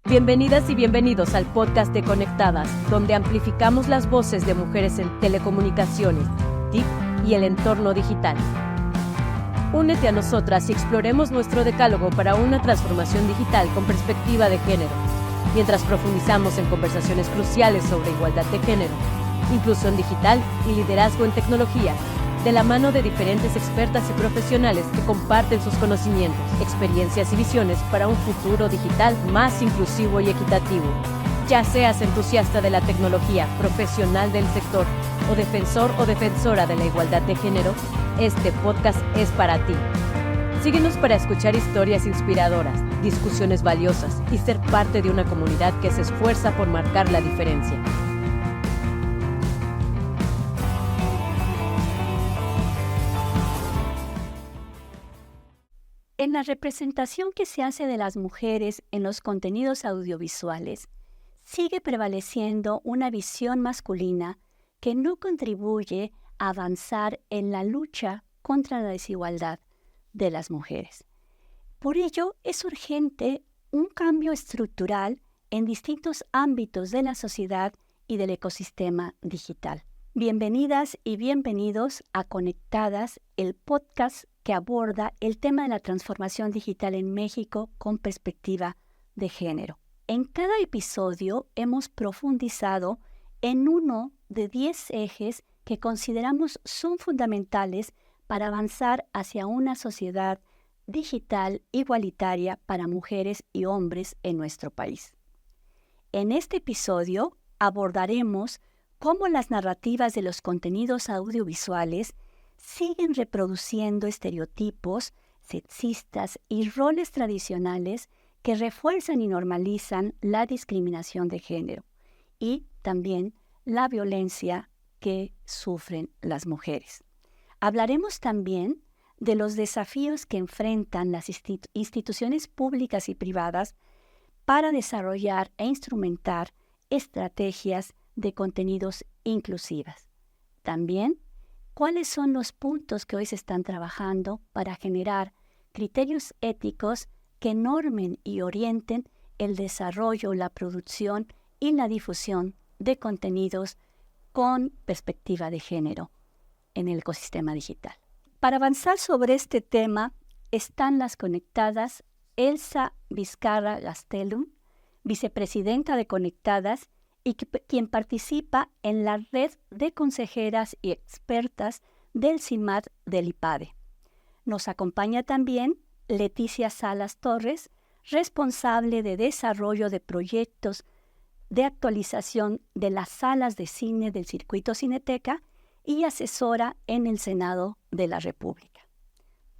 Bienvenidas y bienvenidos al podcast de Conectadas, donde amplificamos las voces de mujeres en telecomunicaciones, TIC y el entorno digital. Únete a nosotras y exploremos nuestro decálogo para una transformación digital con perspectiva de género, mientras profundizamos en conversaciones cruciales sobre igualdad de género, inclusión digital y liderazgo en tecnología, de la mano de diferentes expertas y profesionales que comparten sus conocimientos, experiencias y visiones para un futuro digital más inclusivo y equitativo. Ya seas entusiasta de la tecnología, profesional del sector o defensor o defensora de la igualdad de género, este podcast es para ti. Síguenos para escuchar historias inspiradoras, discusiones valiosas y ser parte de una comunidad que se esfuerza por marcar la diferencia. En la representación que se hace de las mujeres en los contenidos audiovisuales, sigue prevaleciendo una visión masculina que no contribuye a avanzar en la lucha contra la desigualdad de las mujeres. Por ello, es urgente un cambio estructural en distintos ámbitos de la sociedad y del ecosistema digital. Bienvenidas y bienvenidos a Conectadas, el podcast que aborda el tema de la transformación digital en México con perspectiva de género. En cada episodio hemos profundizado en uno de 10 ejes que consideramos son fundamentales para avanzar hacia una sociedad digital igualitaria para mujeres y hombres en nuestro país. En este episodio abordaremos cómo las narrativas de los contenidos audiovisuales siguen reproduciendo estereotipos sexistas y roles tradicionales que refuerzan y normalizan la discriminación de género y también la violencia que sufren las mujeres. Hablaremos también de los desafíos que enfrentan las instituciones públicas y privadas para desarrollar e instrumentar estrategias de contenidos inclusivas. También, ¿cuáles son los puntos que hoy se están trabajando para generar criterios éticos que normen y orienten el desarrollo, la producción y la difusión de contenidos con perspectiva de género en el ecosistema digital? Para avanzar sobre este tema están las conectadas Elsa Vizcarra Gastelum, vicepresidenta de Conectadas, y quien participa en la red de consejeras y expertas del CIMAD del IPADE. Nos acompaña también Leticia Salas Torres, responsable de desarrollo de proyectos de actualización de las salas de cine del Circuito Cineteca y asesora en el Senado de la República.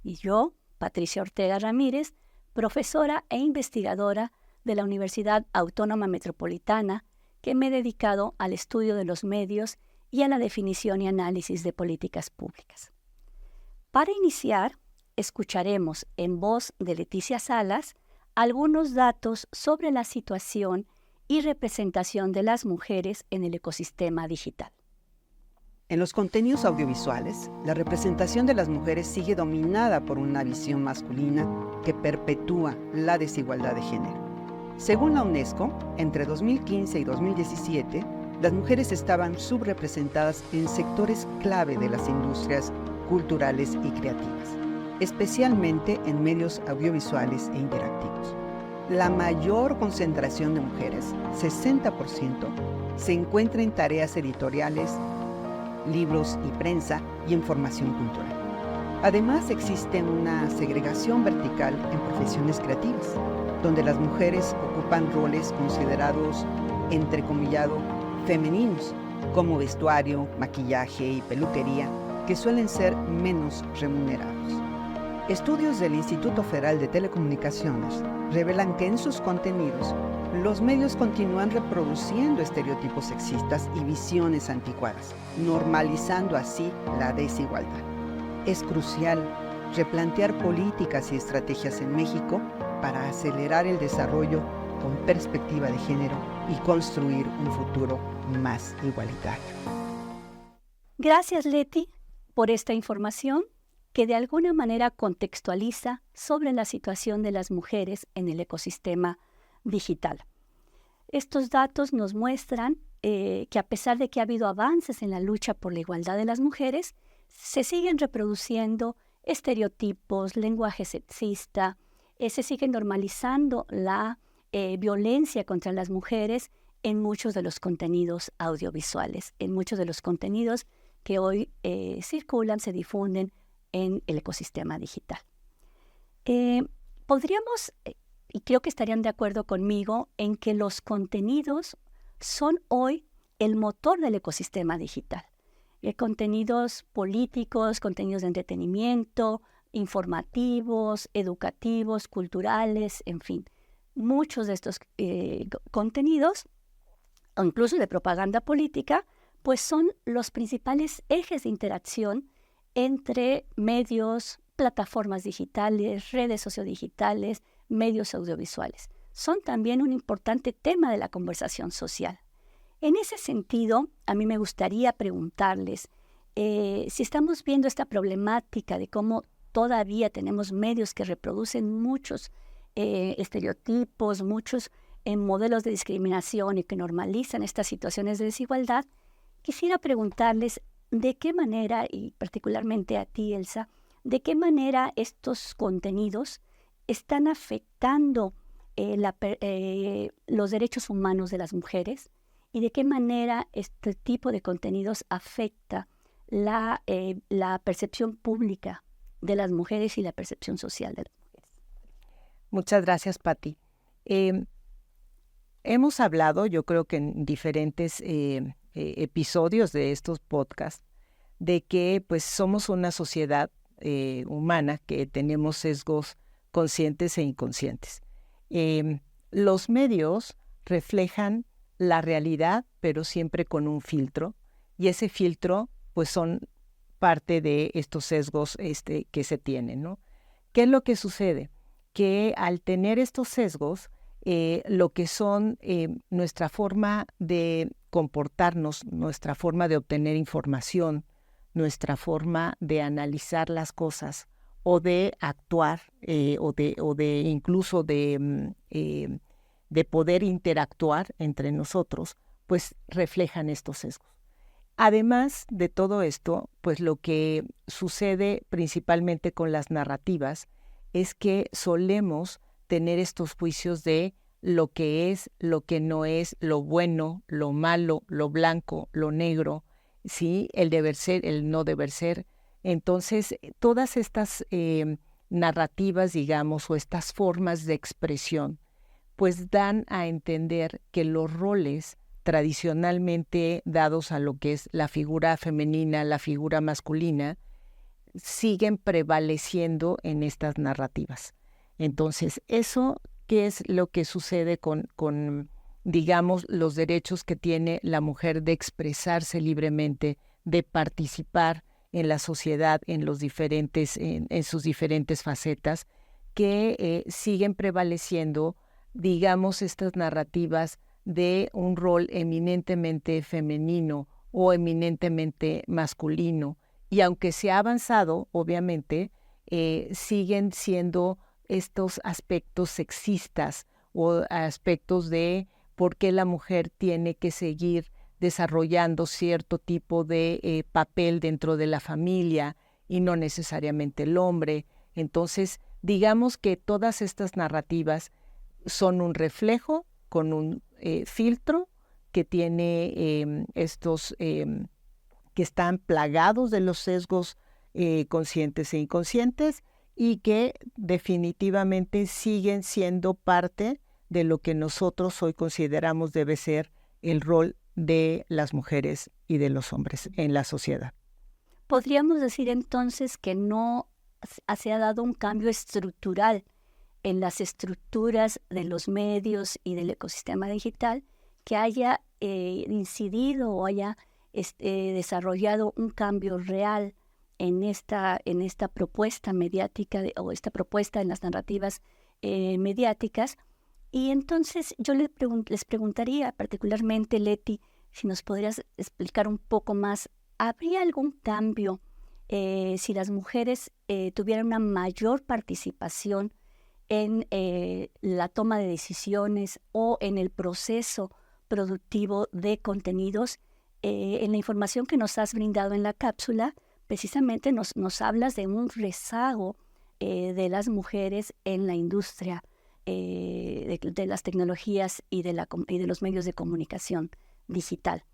Y yo, Patricia Ortega Ramírez, profesora e investigadora de la Universidad Autónoma Metropolitana, que me he dedicado al estudio de los medios y a la definición y análisis de políticas públicas. Para iniciar, escucharemos en voz de Leticia Salas algunos datos sobre la situación y representación de las mujeres en el ecosistema digital. En los contenidos audiovisuales, la representación de las mujeres sigue dominada por una visión masculina que perpetúa la desigualdad de género. Según la UNESCO, entre 2015 y 2017, las mujeres estaban subrepresentadas en sectores clave de las industrias culturales y creativas, especialmente en medios audiovisuales e interactivos. La mayor concentración de mujeres, 60%, se encuentra en tareas editoriales, libros y prensa y en formación cultural. Además, existe una segregación vertical en profesiones creativas, donde las mujeres ocupan roles considerados, entrecomillado, femeninos, como vestuario, maquillaje y peluquería, que suelen ser menos remunerados. Estudios del Instituto Federal de Telecomunicaciones revelan que en sus contenidos, los medios continúan reproduciendo estereotipos sexistas y visiones anticuadas, normalizando así la desigualdad. Es crucial replantear políticas y estrategias en México para acelerar el desarrollo con perspectiva de género y construir un futuro más igualitario. Gracias, Leti, por esta información que de alguna manera contextualiza sobre la situación de las mujeres en el ecosistema digital. Estos datos nos muestran que a pesar de que ha habido avances en la lucha por la igualdad de las mujeres, se siguen reproduciendo estereotipos, lenguaje sexista, se sigue normalizando la violencia contra las mujeres en muchos de los contenidos audiovisuales, en muchos de los contenidos que hoy circulan, se difunden en el ecosistema digital. Podríamos, y creo que estarían de acuerdo conmigo, en que los contenidos son hoy el motor del ecosistema digital. Contenidos políticos, contenidos de entretenimiento, informativos, educativos, culturales, en fin. Muchos de estos contenidos, o incluso de propaganda política, pues son los principales ejes de interacción entre medios, plataformas digitales, redes sociodigitales, medios audiovisuales. Son también un importante tema de la conversación social. En ese sentido, a mí me gustaría preguntarles si estamos viendo esta problemática de cómo todavía tenemos medios que reproducen muchos estereotipos, muchos modelos de discriminación y que normalizan estas situaciones de desigualdad. Quisiera preguntarles de qué manera, y particularmente a ti, Elsa, de qué manera estos contenidos están afectando los derechos humanos de las mujeres y de qué manera este tipo de contenidos afecta la percepción pública de las mujeres y la percepción social de las mujeres. Muchas gracias, Pati. Hemos hablado, yo creo que en diferentes episodios de estos podcasts, de que pues somos una sociedad humana que tenemos sesgos conscientes e inconscientes. Los medios reflejan la realidad, pero siempre con un filtro, y ese filtro pues son parte de estos sesgos que se tienen, ¿no? ¿Qué es lo que sucede? Que al tener estos sesgos, lo que son nuestra forma de comportarnos, nuestra forma de obtener información, nuestra forma de analizar las cosas o de actuar o de incluso de poder interactuar entre nosotros, pues reflejan estos sesgos. Además de todo esto, pues lo que sucede principalmente con las narrativas es que solemos tener estos juicios de lo que es, lo que no es, lo bueno, lo malo, lo blanco, lo negro, ¿sí? El deber ser, el no deber ser. Entonces, todas estas narrativas, digamos, o estas formas de expresión, pues dan a entender que los roles tradicionalmente dados a lo que es la figura femenina, la figura masculina, siguen prevaleciendo en estas narrativas. Entonces, eso, ¿qué es lo que sucede con, digamos, los derechos que tiene la mujer de expresarse libremente, de participar en la sociedad, en sus diferentes facetas, que siguen prevaleciendo, digamos, estas narrativas de un rol eminentemente femenino o eminentemente masculino. Y aunque se ha avanzado, obviamente, siguen siendo estos aspectos sexistas o aspectos de por qué la mujer tiene que seguir desarrollando cierto tipo de papel dentro de la familia y no necesariamente el hombre. Entonces, digamos que todas estas narrativas son un reflejo con un filtro que tiene estos que están plagados de los sesgos conscientes e inconscientes y que definitivamente siguen siendo parte de lo que nosotros hoy consideramos debe ser el rol de las mujeres y de los hombres en la sociedad. Podríamos decir entonces que no se ha dado un cambio estructural en las estructuras de los medios y del ecosistema digital que haya incidido o haya desarrollado un cambio real en esta propuesta mediática o esta propuesta en las narrativas mediáticas. Y entonces yo les preguntaría particularmente, Leti, si nos podrías explicar un poco más, ¿habría algún cambio si las mujeres tuvieran una mayor participación en la toma de decisiones o en el proceso productivo de contenidos. En la información que nos has brindado en la cápsula, precisamente nos hablas de un rezago de las mujeres en la industria de las tecnologías y de los medios de comunicación digital.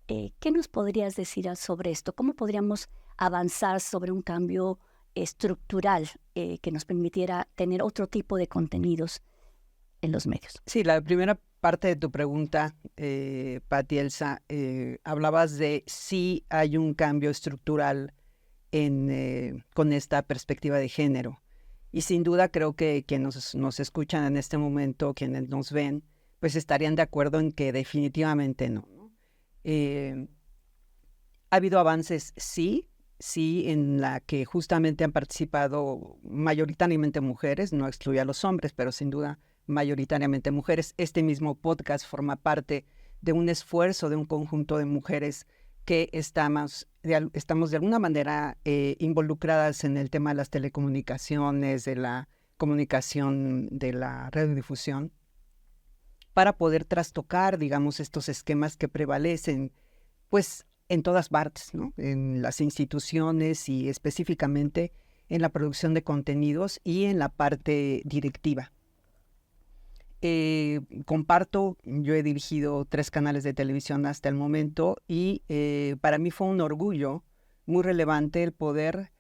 ¿Qué nos podrías decir sobre esto? ¿Cómo podríamos avanzar sobre un cambio estructural que nos permitiera tener otro tipo de contenidos en los medios? Sí, la primera parte de tu pregunta, Pati, Elsa, hablabas de si hay un cambio estructural con esta perspectiva de género. Y sin duda creo que quienes nos escuchan en este momento, quienes nos ven, pues estarían de acuerdo en que definitivamente no. ¿Ha habido avances? Sí, en la que justamente han participado mayoritariamente mujeres, no excluye a los hombres, pero sin duda mayoritariamente mujeres. Este mismo podcast forma parte de un esfuerzo de un conjunto de mujeres que estamos de alguna manera involucradas en el tema de las telecomunicaciones, de la comunicación, de la radiodifusión, para poder trastocar, digamos, estos esquemas que prevalecen, pues, en todas partes, ¿no? En las instituciones y específicamente en la producción de contenidos y en la parte directiva. Comparto, yo he dirigido 3 canales de televisión hasta el momento y para mí fue un orgullo muy relevante el poder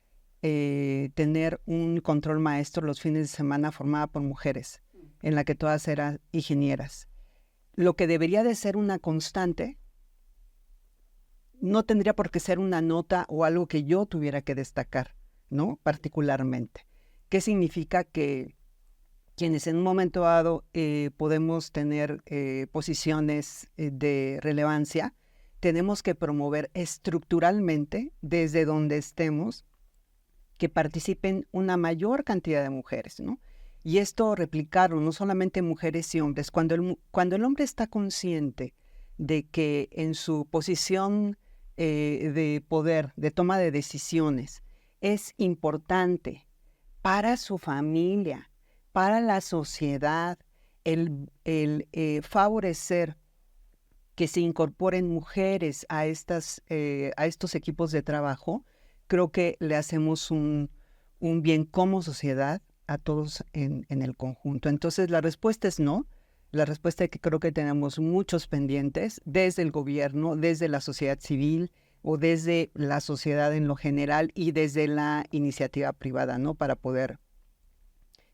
tener un control maestro los fines de semana formada por mujeres, en la que todas eran ingenieras. Lo que debería de ser una constante no tendría por qué ser una nota o algo que yo tuviera que destacar, ¿no? Particularmente. ¿Qué significa? Que quienes en un momento dado podemos tener posiciones de relevancia, tenemos que promover estructuralmente desde donde estemos que participen una mayor cantidad de mujeres, ¿no? Y esto replicarlo no solamente mujeres y hombres. Cuando el hombre está consciente de que en su posición de poder, de toma de decisiones, es importante para su familia, para la sociedad, el favorecer que se incorporen mujeres a estos equipos de trabajo, creo que le hacemos un bien como sociedad a todos en el conjunto. Entonces la respuesta es no. La respuesta es que creo que tenemos muchos pendientes desde el gobierno, desde la sociedad civil o desde la sociedad en lo general y desde la iniciativa privada, ¿no? Para poder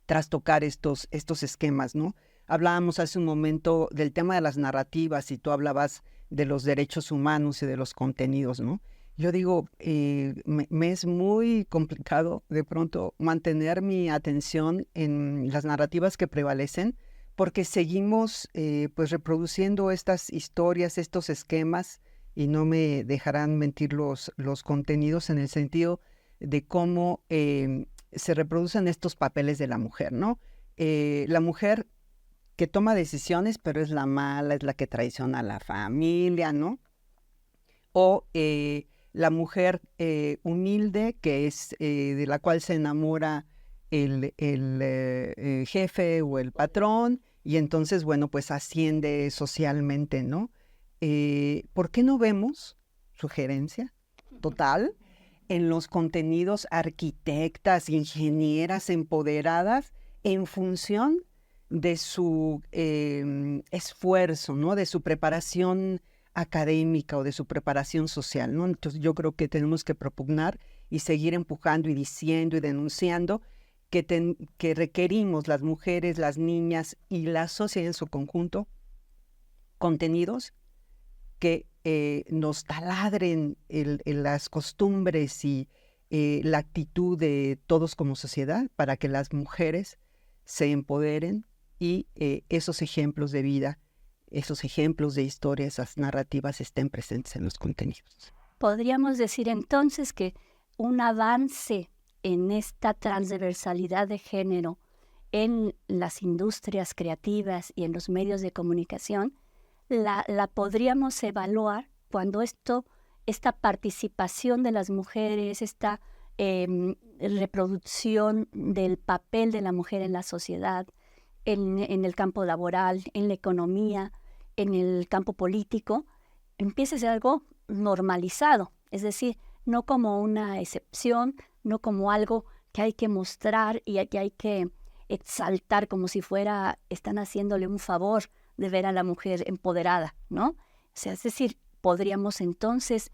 trastocar estos esquemas, ¿no? Hablábamos hace un momento del tema de las narrativas y tú hablabas de los derechos humanos y de los contenidos, ¿no? Yo digo, me es muy complicado de pronto mantener mi atención en las narrativas que prevalecen porque seguimos pues reproduciendo estas historias, estos esquemas y no me dejarán mentir los contenidos en el sentido de cómo se reproducen estos papeles de la mujer, ¿no? La mujer que toma decisiones, pero es la mala, es la que traiciona a la familia, ¿no? O la mujer humilde, que es de la cual se enamora el jefe o el patrón, y entonces, bueno, pues asciende socialmente, ¿no? ¿Por qué no vemos, sugerencia total, en los contenidos arquitectas, ingenieras empoderadas en función de su esfuerzo, ¿no? De su preparación académica o de su preparación social, ¿no? Entonces yo creo que tenemos que propugnar y seguir empujando y diciendo y denunciando que requerimos las mujeres, las niñas y la sociedad en su conjunto contenidos que nos taladren las costumbres y la actitud de todos como sociedad para que las mujeres se empoderen y esos ejemplos de vida, esos ejemplos de historia, esas narrativas estén presentes en los contenidos. Podríamos decir entonces que un avance en esta transversalidad de género en las industrias creativas y en los medios de comunicación la podríamos evaluar cuando esta participación de las mujeres, esta reproducción del papel de la mujer en la sociedad, en el campo laboral, en la economía, en el campo político, empiece a ser algo normalizado, es decir, no como una excepción, no como algo que hay que mostrar y que hay que exaltar como si están haciéndole un favor de ver a la mujer empoderada, ¿no? O sea, es decir, podríamos entonces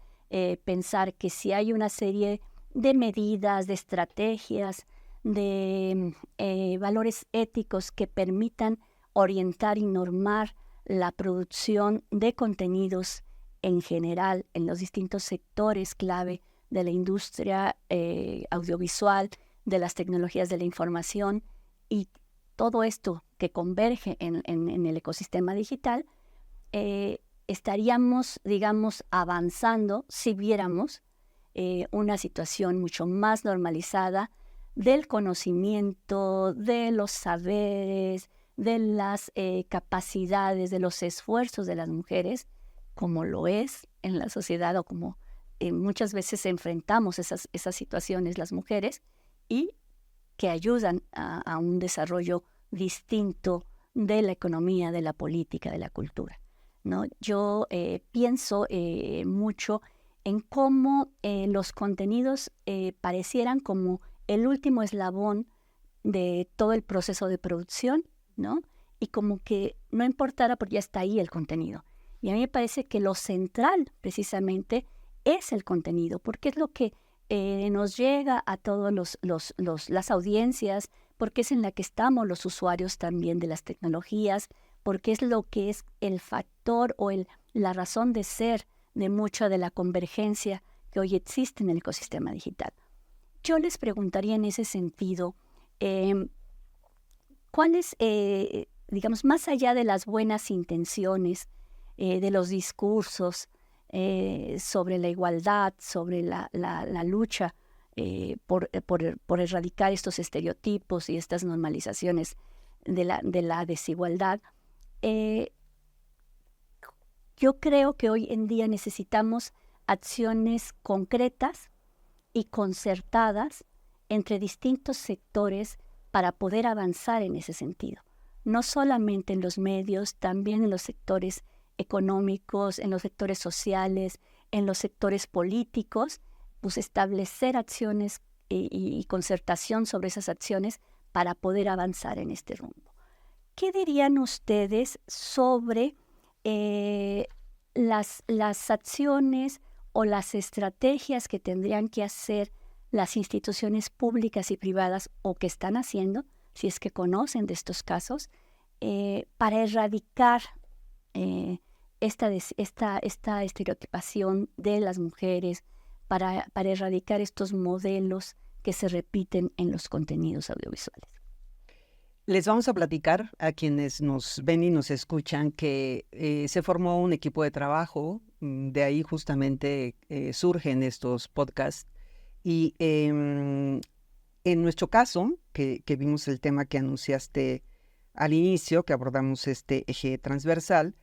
pensar que si hay una serie de medidas, de estrategias, de valores éticos que permitan orientar y normar la producción de contenidos en general en los distintos sectores clave de la industria audiovisual, de las tecnologías de la información y todo esto que converge en el ecosistema digital, estaríamos, digamos, avanzando si viéramos una situación mucho más normalizada del conocimiento, de los saberes, de las capacidades, de los esfuerzos de las mujeres, como lo es en la sociedad o como muchas veces enfrentamos esas situaciones las mujeres y que ayudan a un desarrollo distinto de la economía, de la política, de la cultura, ¿no? Yo pienso mucho en cómo los contenidos parecieran como el último eslabón de todo el proceso de producción, ¿no? Y como que no importara porque ya está ahí el contenido. Y a mí me parece que lo central precisamente es el contenido, porque es lo que nos llega a todas las audiencias, porque es en la que estamos los usuarios también de las tecnologías, porque es lo que es el factor o la razón de ser de mucha de la convergencia que hoy existe en el ecosistema digital. Yo les preguntaría en ese sentido, ¿cuáles, digamos, más allá de las buenas intenciones, de los discursos sobre la igualdad, sobre la lucha por erradicar estos estereotipos y estas normalizaciones de la desigualdad, yo creo que hoy en día necesitamos acciones concretas y concertadas entre distintos sectores para poder avanzar en ese sentido. No solamente en los medios, también en los sectores económicos, en los sectores sociales, en los sectores políticos, pues establecer acciones y concertación sobre esas acciones para poder avanzar en este rumbo. ¿Qué dirían ustedes sobre las acciones o las estrategias que tendrían que hacer las instituciones públicas y privadas o que están haciendo, si es que conocen de estos casos, para erradicar esta estereotipación de las mujeres, para erradicar estos modelos que se repiten en los contenidos audiovisuales? Les vamos a platicar a quienes nos ven y nos escuchan que se formó un equipo de trabajo, de ahí justamente surgen estos podcasts. Y en nuestro caso, que vimos el tema que anunciaste al inicio, que abordamos este eje transversal,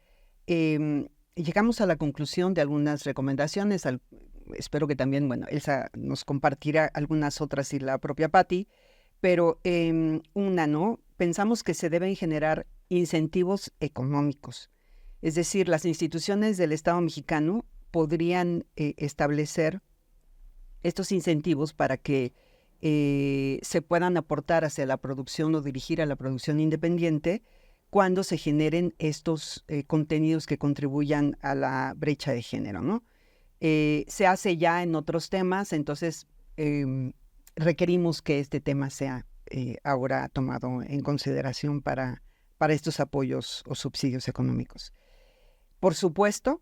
llegamos a la conclusión de algunas recomendaciones. Espero que también, Elsa nos compartirá algunas otras y la propia Patti, pero ¿no? Pensamos que se deben generar incentivos económicos. Es decir, las instituciones del Estado mexicano podrían establecer estos incentivos para que se puedan aportar hacia la producción o dirigir a la producción independiente cuando se generen estos contenidos que contribuyan a la brecha de género, ¿no? Se hace ya en otros temas, entonces requerimos que este tema sea ahora tomado en consideración para estos apoyos o subsidios económicos. Por supuesto,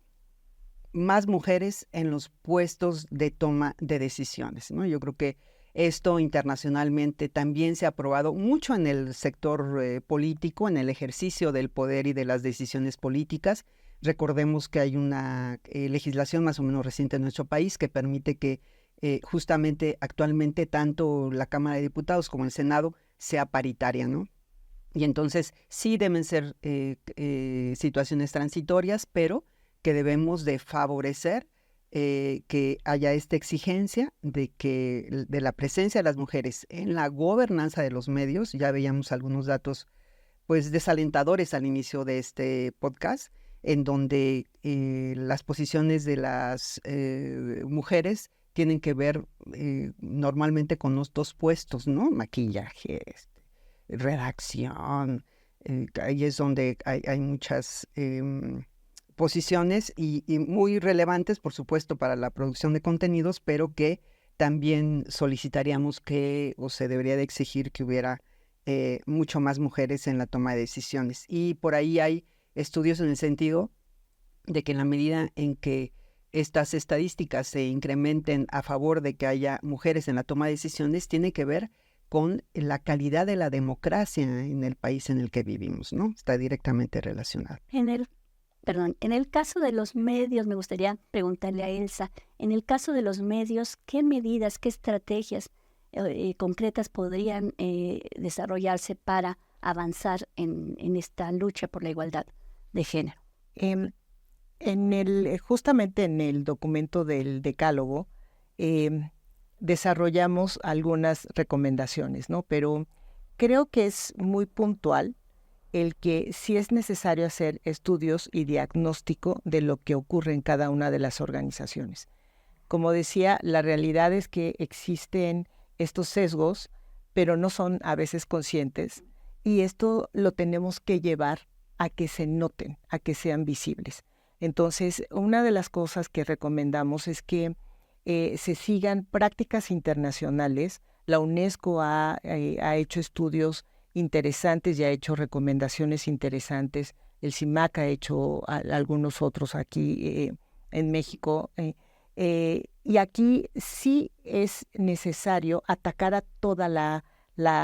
más mujeres en los puestos de toma de decisiones, ¿no? Yo creo que esto internacionalmente también se ha aprobado mucho en el sector político, en el ejercicio del poder y de las decisiones políticas. Recordemos que hay una legislación más o menos reciente en nuestro país que permite que justamente actualmente tanto la Cámara de Diputados como el Senado sea paritaria, ¿no? Y entonces sí deben ser situaciones transitorias, pero que debemos de favorecer que haya esta exigencia de la presencia de las mujeres en la gobernanza de los medios. Ya veíamos algunos datos pues desalentadores al inicio de este podcast, en donde las posiciones de las mujeres tienen que ver normalmente con los dos puestos, ¿no? Maquillaje, redacción, ahí es donde hay muchas posiciones y muy relevantes, por supuesto, para la producción de contenidos, pero que también solicitaríamos o se debería de exigir que hubiera mucho más mujeres en la toma de decisiones. Y por ahí hay estudios en el sentido de que en la medida en que estas estadísticas se incrementen a favor de que haya mujeres en la toma de decisiones, tiene que ver con la calidad de la democracia en el país en el que vivimos, ¿no? Está directamente relacionado. En el caso de los medios, me gustaría preguntarle a Elsa, en el caso de los medios, ¿qué medidas, qué estrategias concretas podrían desarrollarse para avanzar en esta lucha por la igualdad de género? Justamente en el documento del decálogo desarrollamos algunas recomendaciones, ¿no? Pero creo que es muy puntual el que sí es necesario hacer estudios y diagnóstico de lo que ocurre en cada una de las organizaciones. Como decía, la realidad es que existen estos sesgos, pero no son a veces conscientes, y esto lo tenemos que llevar a que se noten, a que sean visibles. Entonces, una de las cosas que recomendamos es que se sigan prácticas internacionales. La UNESCO ha hecho estudios interesantes y ha hecho recomendaciones interesantes. El CIMAC ha hecho algunos otros aquí en México. Y aquí sí es necesario atacar a toda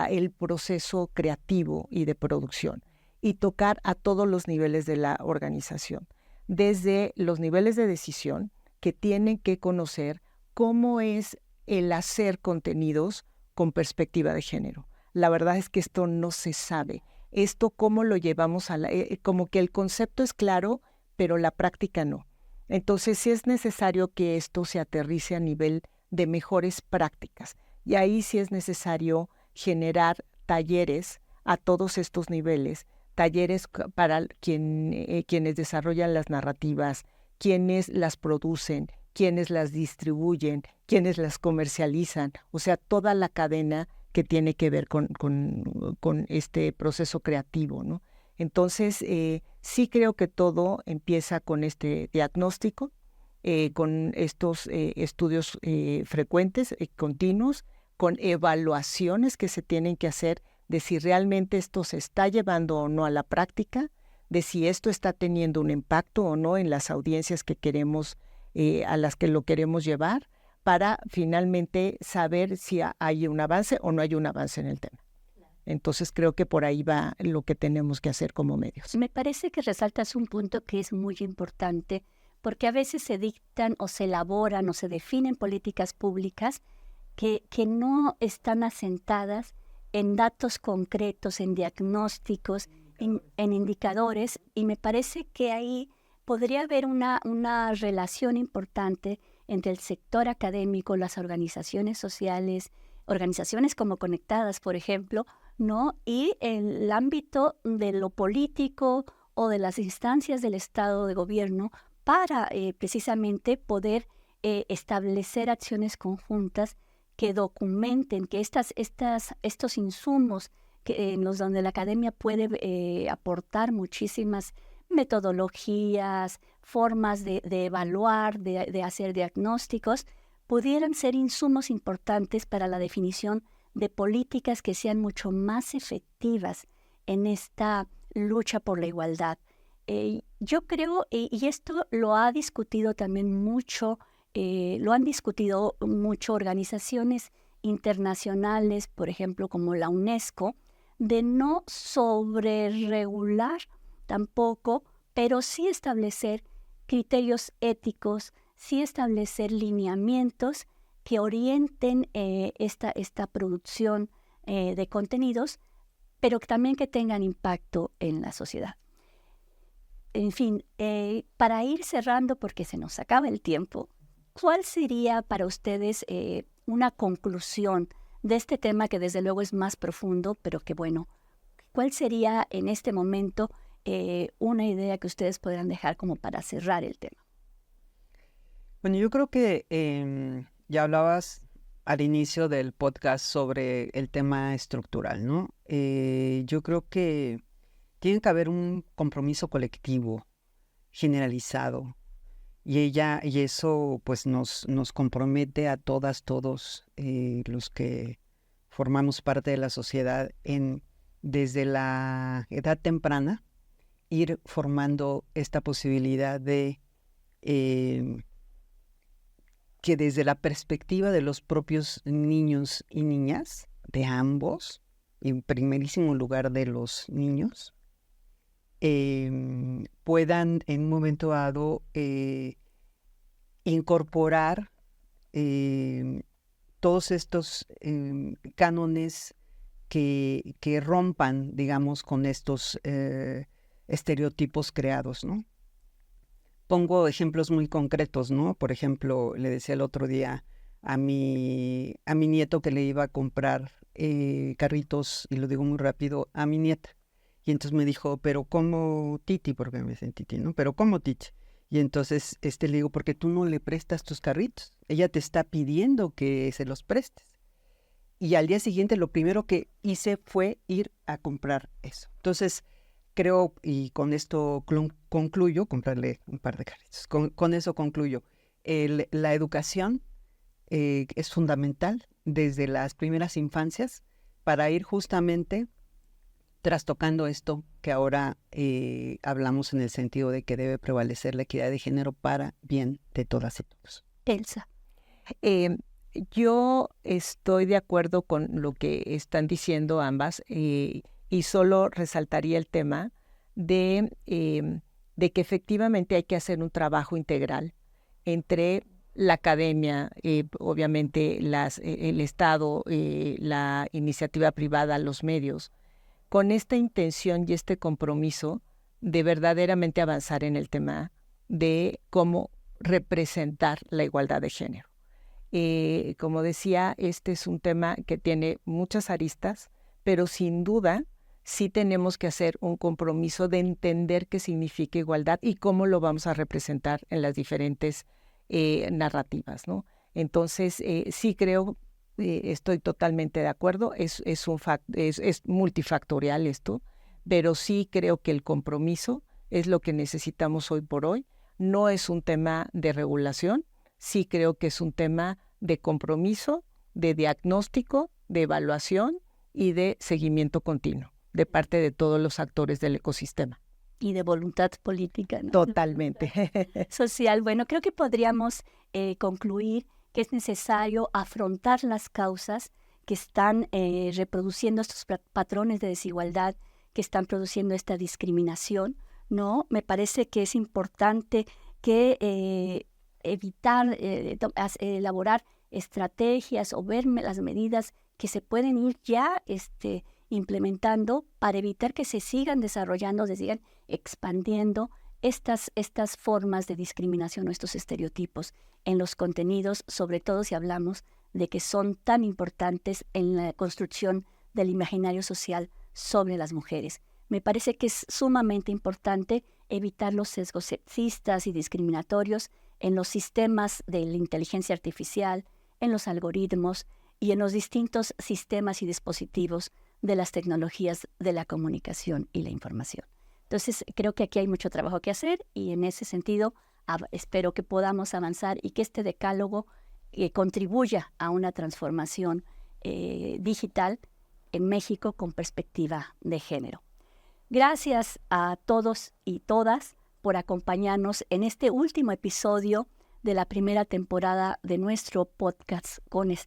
el proceso creativo y de producción y tocar a todos los niveles de la organización, desde los niveles de decisión que tienen que conocer cómo es el hacer contenidos con perspectiva de género. La verdad es que esto no se sabe. Esto cómo lo llevamos como que el concepto es claro, pero la práctica no. Entonces sí es necesario que esto se aterrice a nivel de mejores prácticas. Y ahí sí es necesario generar talleres a todos estos niveles, talleres para quienes desarrollan las narrativas, quienes las producen, quienes las distribuyen, quienes las comercializan, o sea, toda la cadena que tiene que ver con este proceso creativo, ¿no? Entonces, sí creo que todo empieza con este diagnóstico, con estos estudios frecuentes, continuos, con evaluaciones que se tienen que hacer de si realmente esto se está llevando o no a la práctica, de si esto está teniendo un impacto o no en las audiencias que queremos, a las que lo queremos llevar, para finalmente saber si hay un avance o no hay un avance en el tema. Entonces creo que por ahí va lo que tenemos que hacer como medios. Me parece que resaltas un punto que es muy importante, porque a veces se dictan o se elaboran o se definen políticas públicas que no están asentadas en datos concretos, en diagnósticos, en indicadores, y me parece que ahí podría haber una relación importante entre el sector académico, las organizaciones sociales, organizaciones como Conectadas, por ejemplo, ¿no? Y el ámbito de lo político o de las instancias del Estado de gobierno para precisamente poder establecer acciones conjuntas que documenten que estos insumos en los donde la academia puede aportar muchísimas metodologías, formas de evaluar, de hacer diagnósticos, pudieran ser insumos importantes para la definición de políticas que sean mucho más efectivas en esta lucha por la igualdad. Yo creo, y esto lo ha discutido también mucho, lo han discutido mucho organizaciones internacionales, por ejemplo, como la UNESCO, de no sobreregular tampoco, pero sí establecer criterios éticos, sí establecer lineamientos que orienten esta producción de contenidos, pero también que tengan impacto en la sociedad. En fin, para ir cerrando, porque se nos acaba el tiempo, ¿Cuál sería para ustedes una conclusión de este tema que desde luego es más profundo, pero que bueno, cuál sería en este momento una idea que ustedes podrán dejar como para cerrar el tema? Bueno, yo creo que ya hablabas al inicio del podcast sobre el tema estructural, ¿no? Yo creo que tiene que haber un compromiso colectivo, generalizado, y eso pues nos compromete a todas, todos los que formamos parte de la sociedad en desde la edad temprana ir formando esta posibilidad de que desde la perspectiva de los propios niños y niñas, de ambos, en primerísimo lugar de los niños, puedan en un momento dado incorporar todos estos cánones que rompan, digamos, con estos estereotipos creados, ¿no? Pongo ejemplos muy concretos, ¿no? Por ejemplo, le decía el otro día a mi nieto que le iba a comprar carritos, y lo digo muy rápido, a mi nieta. Y entonces me dijo, pero ¿cómo, Titi? Porque me dicen Titi, ¿no? Pero ¿cómo, Titi? Y entonces le digo, porque tú no le prestas tus carritos. Ella te está pidiendo que se los prestes. Y al día siguiente lo primero que hice fue ir a comprar eso. Entonces, creo, y con esto concluyo, comprarle un par de carritos. Con eso concluyo. La educación es fundamental desde las primeras infancias para ir justamente trastocando esto que ahora hablamos en el sentido de que debe prevalecer la equidad de género para bien de todas y todos. Elsa. Yo estoy de acuerdo con lo que están diciendo ambas y solo resaltaría el tema de que efectivamente hay que hacer un trabajo integral entre la academia, obviamente el Estado, la iniciativa privada, los medios, con esta intención y este compromiso de verdaderamente avanzar en el tema de cómo representar la igualdad de género. Como decía, este es un tema que tiene muchas aristas, pero sin duda sí tenemos que hacer un compromiso de entender qué significa igualdad y cómo lo vamos a representar en las diferentes narrativas, ¿no? Entonces, sí creo, estoy totalmente de acuerdo, es multifactorial esto, pero sí creo que el compromiso es lo que necesitamos hoy por hoy. No es un tema de regulación, sí creo que es un tema de compromiso, de diagnóstico, de evaluación y de seguimiento continuo de parte de todos los actores del ecosistema. Y de voluntad política, ¿no? Totalmente. Social. Bueno, creo que podríamos concluir que es necesario afrontar las causas que están reproduciendo estos patrones de desigualdad, que están produciendo esta discriminación, ¿no? Me parece que es importante que evitar, elaborar estrategias o ver las medidas que se pueden ir ya implementando para evitar que se sigan desarrollando, se sigan expandiendo estas formas de discriminación o estos estereotipos en los contenidos, sobre todo si hablamos de que son tan importantes en la construcción del imaginario social sobre las mujeres. Me parece que es sumamente importante evitar los sesgos sexistas y discriminatorios en los sistemas de la inteligencia artificial, en los algoritmos y en los distintos sistemas y dispositivos de las tecnologías de la comunicación y la información. Entonces, creo que aquí hay mucho trabajo que hacer y en ese sentido espero que podamos avanzar y que este decálogo contribuya a una transformación digital en México con perspectiva de género. Gracias a todos y todas por acompañarnos en este último episodio de la primera temporada de nuestro podcast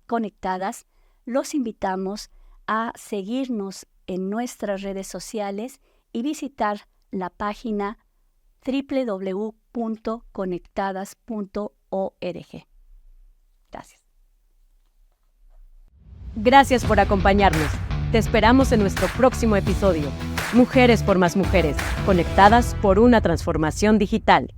Conectadas. Los invitamos a seguirnos en nuestras redes sociales y visitar la página www.conectadas.org. Gracias. Gracias por acompañarnos. Te esperamos en nuestro próximo episodio. Mujeres por más mujeres, conectadas por una transformación digital.